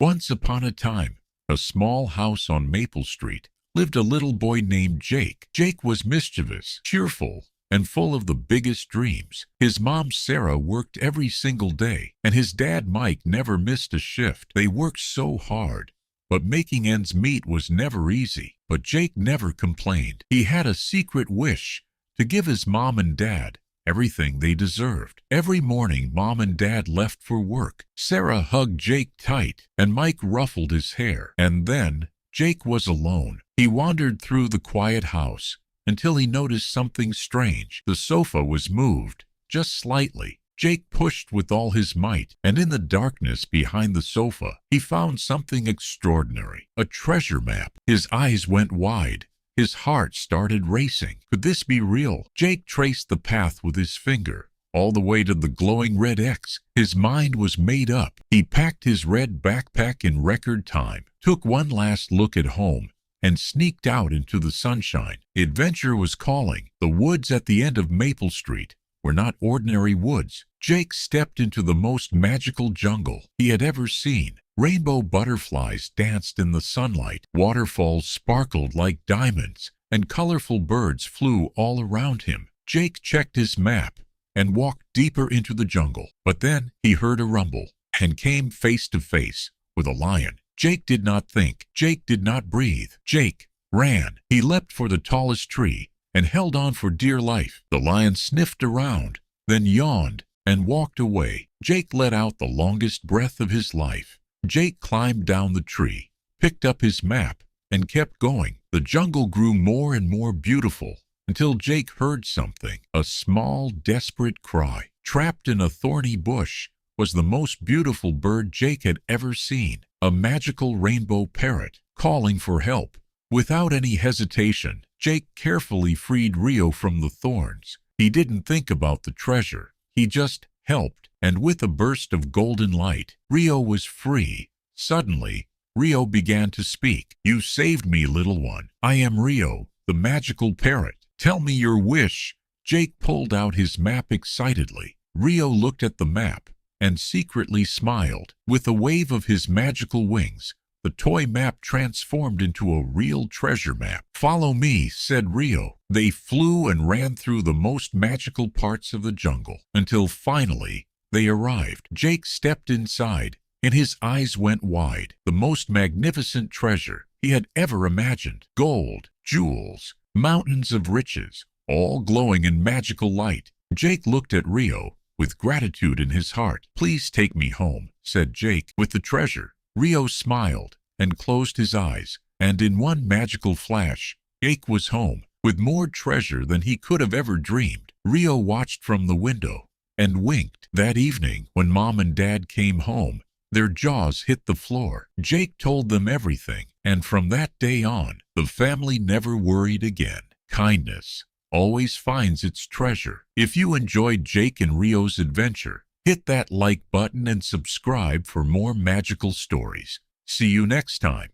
Once upon a time, a small house on Maple Street, lived a little boy named Jake. Jake was mischievous, cheerful, and full of the biggest dreams. His mom, Sarah, worked every single day, and his dad, Mike, never missed a shift. They worked so hard, but making ends meet was never easy. But Jake never complained. He had a secret wish to give his mom and dad everything they deserved. Every morning, Mom and Dad left for work. Sarah hugged Jake tight, and Mike ruffled his hair. And then Jake was alone. He wandered through the quiet house until he noticed something strange. The sofa was moved, just slightly. Jake pushed with all his might, and in the darkness behind the sofa, he found something extraordinary, a treasure map. His eyes went wide. His heart started racing. Could this be real? Jake traced the path with his finger, all the way to the glowing red X. His mind was made up. He packed his red backpack in record time, took one last look at home, and sneaked out into the sunshine. Adventure was calling. The woods at the end of Maple Street were not ordinary woods. Jake stepped into the most magical jungle he had ever seen. Rainbow butterflies danced in the sunlight, waterfalls sparkled like diamonds, and colorful birds flew all around him. Jake checked his map and walked deeper into the jungle. But then he heard a rumble and came face to face with a lion. Jake did not think. Jake did not breathe. Jake ran. He leapt for the tallest tree and held on for dear life. The lion sniffed around, then yawned and walked away. Jake let out the longest breath of his life. Jake climbed down the tree, picked up his map, and kept going. The jungle grew more and more beautiful until Jake heard something, a small, desperate cry. Trapped in a thorny bush was the most beautiful bird Jake had ever seen, a magical rainbow parrot calling for help. Without any hesitation, Jake carefully freed Rio from the thorns. He didn't think about the treasure. He just helped, and with a burst of golden light, Rio was free. Suddenly, Rio began to speak. "You saved me, little one. I am Rio, the magical parrot. Tell me your wish." Jake pulled out his map excitedly. Rio looked at the map and secretly smiled. With a wave of his magical wings, the toy map transformed into a real treasure map. "Follow me," said Rio. They flew and ran through the most magical parts of the jungle until finally they arrived. Jake stepped inside and his eyes went wide. The most magnificent treasure he had ever imagined. Gold, jewels, mountains of riches, all glowing in magical light. Jake looked at Rio with gratitude in his heart. "Please take me home," said Jake, "with the treasure." Rio smiled and closed his eyes, and in one magical flash, Jake was home with more treasure than he could have ever dreamed. Rio watched from the window and winked. That evening, when Mom and Dad came home, their jaws hit the floor. Jake told them everything, and from that day on, the family never worried again. Kindness always finds its treasure. If you enjoyed Jake and Rio's adventure, hit that like button and subscribe for more magical stories. See you next time.